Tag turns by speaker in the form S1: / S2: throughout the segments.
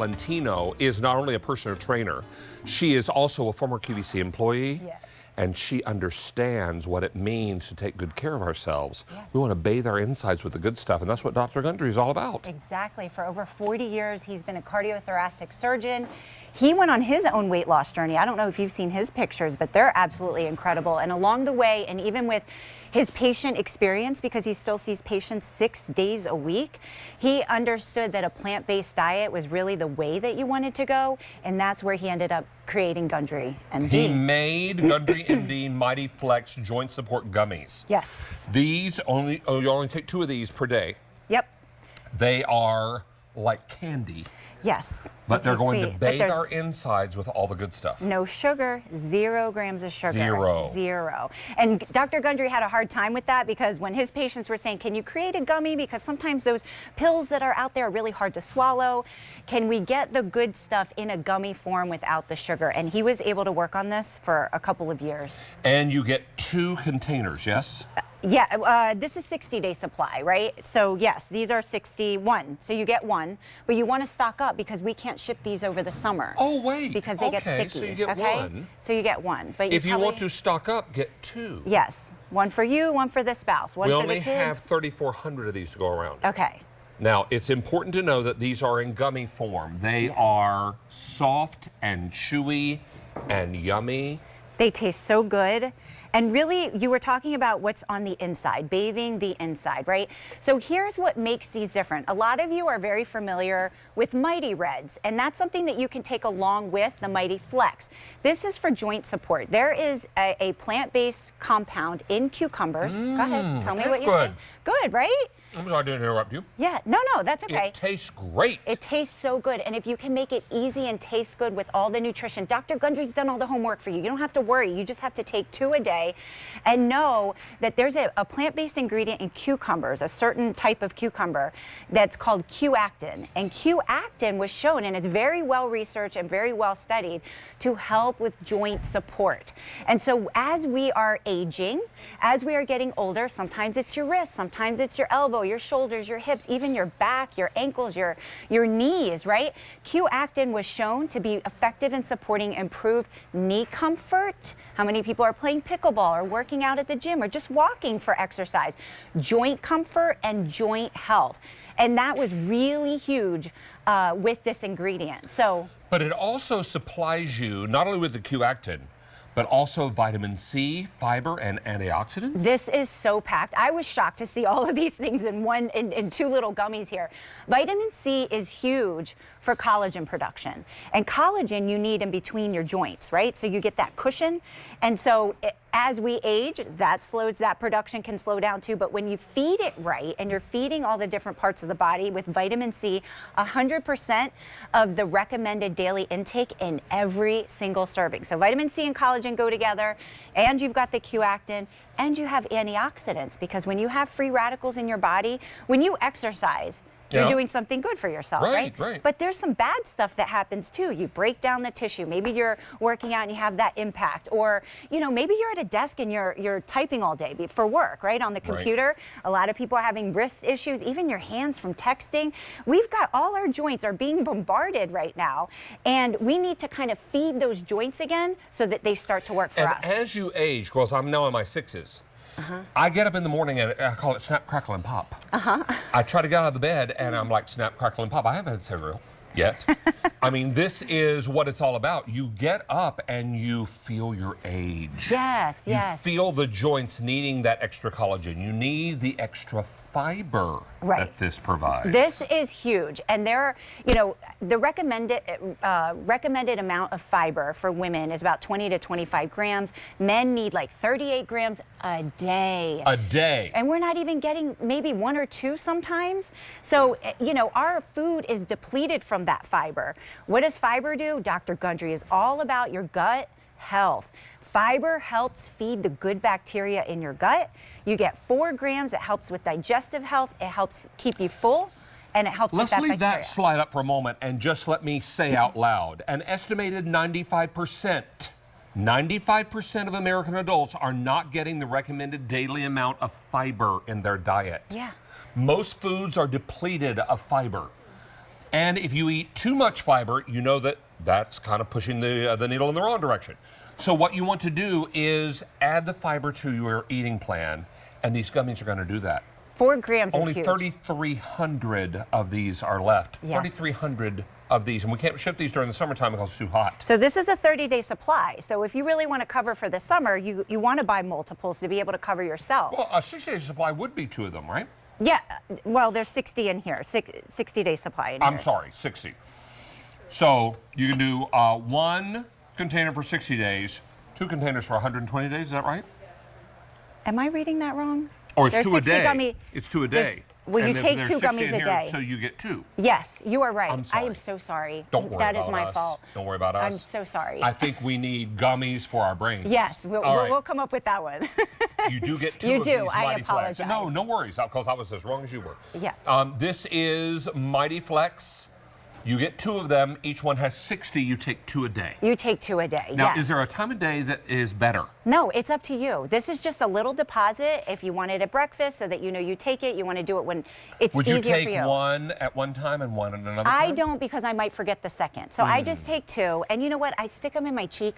S1: Valentino is not only a personal trainer, she is also a former QVC employee.
S2: Yes.
S1: And she understands what it means to take good care of ourselves.
S2: Yes.
S1: We want to bathe our insides with the good stuff, and that's what Dr. Gundry is all about.
S2: Exactly. For over 40 years, he's been a cardiothoracic surgeon. He went on his own weight loss journey. I don't know if you've seen his pictures, but they're absolutely incredible. And along the way, and even with his patient experience, because he still sees patients 6 days a week, he understood that a plant-based diet was really the way that you wanted to go, and that's where he ended up creating Gundry MD.
S1: He made Gundry MD Mighty Flex Joint Support Gummies.
S2: Yes.
S1: These you only take 2 of these per day.
S2: Yep.
S1: They are like candy.
S2: Yes.
S1: But they're going to
S2: sweet.
S1: bathe our insides with all the good stuff.
S2: No sugar, 0 grams of sugar.
S1: Zero.
S2: And Dr. Gundry had a hard time with that because when his patients were saying, can you create a gummy? Because sometimes those pills that are out there are really hard to swallow. Can we get the good stuff in a gummy form without the sugar? And he was able to work on this for a couple of years.
S1: And you get 2 containers, yes?
S2: Yeah, this is 60-day supply, right? So yes, these are 61. So you get 1, but you want to stock up because we can't ship these over the summer.
S1: Oh, wait.
S2: Because they get sticky.
S1: So you get 1.
S2: So you get 1. But
S1: if you want to stock up, get 2.
S2: Yes. 1 for you, 1 for the spouse, 1 for the kids.
S1: We only have 3,400 of these to go around.
S2: Okay.
S1: Now, it's important to know that these are in gummy form. They are soft and chewy and yummy.
S2: They taste so good. And really, you were talking about what's on the inside, bathing the inside, right? So here's what makes these different. A lot of you are very familiar with Mighty Reds, and that's something that you can take along with the Mighty Flex. This is for joint support. There is a plant-based compound in cucumbers. Go ahead, tell me what you think. Good, right?
S1: I'm sorry to interrupt you.
S2: Yeah, no, that's okay.
S1: It tastes great.
S2: It tastes so good. And if you can make it easy and taste good with all the nutrition, Dr. Gundry's done all the homework for you. You don't have to worry. You just have to take 2 a day and know that there's a plant-based ingredient in cucumbers, a certain type of cucumber that's called Q-actin. And Q-actin was shown, and it's very well researched and very well studied, to help with joint support. And so as we are aging, as we are getting older, sometimes it's your wrist, sometimes it's your elbow, your shoulders, your hips, even your back, your ankles, your knees, right? Q-actin was shown to be effective in supporting improved knee comfort. How many people are playing pickleball or working out at the gym or just walking for exercise? Joint comfort and joint health. And that was really huge with this ingredient.
S1: But it also supplies you not only with the Q-actin, but also vitamin C, fiber, and antioxidants?
S2: This is so packed. I was shocked to see all of these things in 2 little gummies here. Vitamin C is huge for collagen production. And collagen you need in between your joints, right? So you get that cushion. And so as we age, that production can slow down too. But when you feed it right, and you're feeding all the different parts of the body with vitamin C, 100% of the recommended daily intake in every single serving. So vitamin C and collagen go together, and you've got the Q-actin, and you have antioxidants, because when you have free radicals in your body, when you exercise, you're doing something good for yourself, right? But there's some bad stuff that happens too. You break down the tissue. Maybe you're working out and you have that impact. Or, maybe you're at a desk and you're typing all day for work, right? On the computer. A lot of people are having wrist issues, even your hands from texting. We've got all our joints are being bombarded right now. And we need to kind of feed those joints again so that they start to work for us.
S1: And as you age, because I'm now in my 6s, I get up in the morning and I call it snap, crackle, and pop. I try to get out of the bed and I'm like, snap, crackle, and pop. I haven't had cereal yet. I mean, this is what it's all about. You get up and you feel your age.
S2: Yes.
S1: You feel the joints needing that extra collagen. You need the extra fiber that this provides.
S2: This is huge. And there are, the recommended amount of fiber for women is about 20 to 25 grams. Men need like 38 grams a day.
S1: A day.
S2: And we're not even getting maybe 1 or 2 sometimes. So, our food is depleted from that fiber. What does fiber do? Dr. Gundry is all about your gut health. Fiber helps feed the good bacteria in your gut. You get 4 grams. It helps with digestive health. It helps keep you full, and it helps with that bacteria.
S1: Let's leave that slide up for a moment and just let me say out loud, an estimated 95% of American adults are not getting the recommended daily amount of fiber in their diet.
S2: Yeah.
S1: Most foods are depleted of fiber. And if you eat too much fiber, you know that that's kind of pushing the needle in the wrong direction. So what you want to do is add the fiber to your eating plan, and these gummies are going to do that.
S2: 4 grams
S1: Only
S2: is huge.
S1: 3,300 of these are left.
S2: Yes.
S1: 3,300 of these, and we can't ship these during the summertime because it's too hot.
S2: So this is a 30-day supply. So if you really want to cover for the summer, you want to buy multiples to be able to cover yourself.
S1: Well, a 60-day supply would be 2 of them, right?
S2: Yeah, well, there's 60 in here, 60-day supply in here.
S1: I'm sorry, 60. So you can do 1 container for 60 days, 2 containers for 120 days, is that right?
S2: Am I reading that wrong?
S1: Or it's
S2: There's
S1: 2 a
S2: 60
S1: day. It's 2 a day.
S2: Well, you
S1: And if
S2: take
S1: there's
S2: 2
S1: 60
S2: gummies
S1: in
S2: a
S1: here,
S2: day.
S1: So you get 2.
S2: Yes, you are right.
S1: I'm sorry.
S2: I am so sorry.
S1: Don't worry
S2: That
S1: about
S2: is my
S1: us.
S2: fault.
S1: Don't worry about us.
S2: I'm so sorry.
S1: I think we need gummies for our brains.
S2: Yes,
S1: All right.
S2: we'll come up with that one.
S1: You do get 2
S2: You
S1: of
S2: do.
S1: these
S2: I
S1: Mighty Flex.
S2: apologize.
S1: No worries, because I was as wrong as you were.
S2: Yes.
S1: This is Mighty Flex. You get 2 of them. Each one has 60. You take 2 a day.
S2: You take 2 a day,
S1: Now,
S2: yes.
S1: is there a time of day that is better?
S2: No, it's up to you. This is just a little deposit if you want it at breakfast so that you know you take it. You want to do it when it's
S1: Would
S2: easier
S1: you take
S2: for you.
S1: 1 at one time and 1 at another
S2: I
S1: time?
S2: don't because I might forget the second. So I just take 2. And you know what? I stick them in my cheek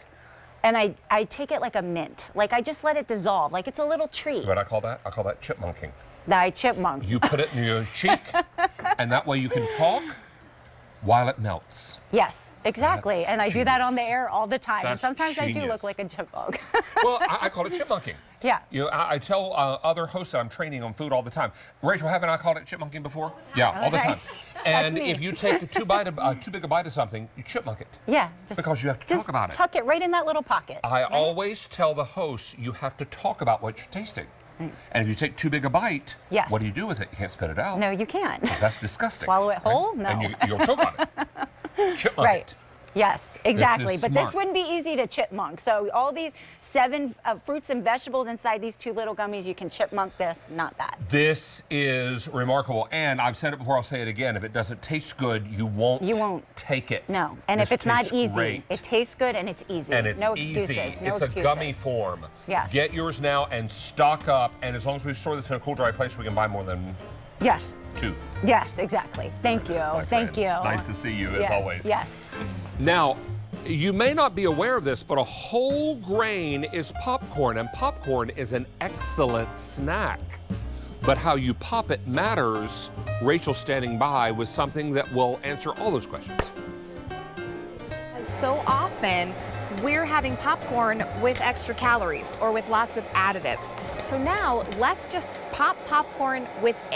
S2: and I take it like a mint. Like I just let it dissolve. Like it's a little treat.
S1: What I call that? I call that chipmunking.
S2: I chipmunk.
S1: You put it in your cheek, and that way you can talk while it melts.
S2: Yes, exactly.
S1: That's
S2: and I do that on the
S1: genius.
S2: air all the time. And
S1: That's
S2: sometimes I do
S1: genius.
S2: look like a chipmunk.
S1: Well, I call it chipmunking.
S2: Yeah.
S1: You know, I tell other hosts that I'm training on food all the time. Rachel, haven't I called it chipmunking before? Yeah, all the
S2: Okay.
S1: time. And
S2: me.
S1: if you take too big a bite of something, you chipmunk it.
S2: Yeah.
S1: Because you have to
S2: just
S1: talk about it.
S2: Tuck it right in that little pocket.
S1: I always tell the hosts you have to talk about what you're tasting. And if you take too big a bite,
S2: Yes.
S1: what do you do with it? You can't spit it out.
S2: No, you can't.
S1: 'Cause that's disgusting.
S2: Swallow it whole? No.
S1: And you'll choke on it. Chipmunk
S2: Right.
S1: it.
S2: Yes, exactly.
S1: is
S2: But
S1: smart.
S2: this wouldn't be easy to chipmunk. So all these 7 fruits and vegetables inside these 2 little gummies, you can chipmunk this, not that.
S1: This is remarkable, and I've said it before, I'll say it again. If it doesn't taste good, you won't take it.
S2: No, and
S1: This
S2: if it's not
S1: tastes
S2: easy,
S1: great.
S2: it tastes good and it's easy.
S1: And it's
S2: no
S1: easy.
S2: excuses. No
S1: It's
S2: excuses.
S1: a gummy form.
S2: Yeah.
S1: Get yours now and stock up, and as long as we store this in a cool, dry place, we can buy more than
S2: Yes.
S1: 2.
S2: Yes, exactly. Thank you.
S1: My
S2: Thank
S1: friend.
S2: you.
S1: Nice to see you, as
S2: Yes,
S1: always.
S2: Yes.
S1: Now, you may not be aware of this, but a whole grain is popcorn, and popcorn is an excellent snack. But how you pop it matters. Rachel's standing by with something that will answer all those questions.
S3: So often, we're having popcorn with extra calories or with lots of additives. So now, let's just pop popcorn with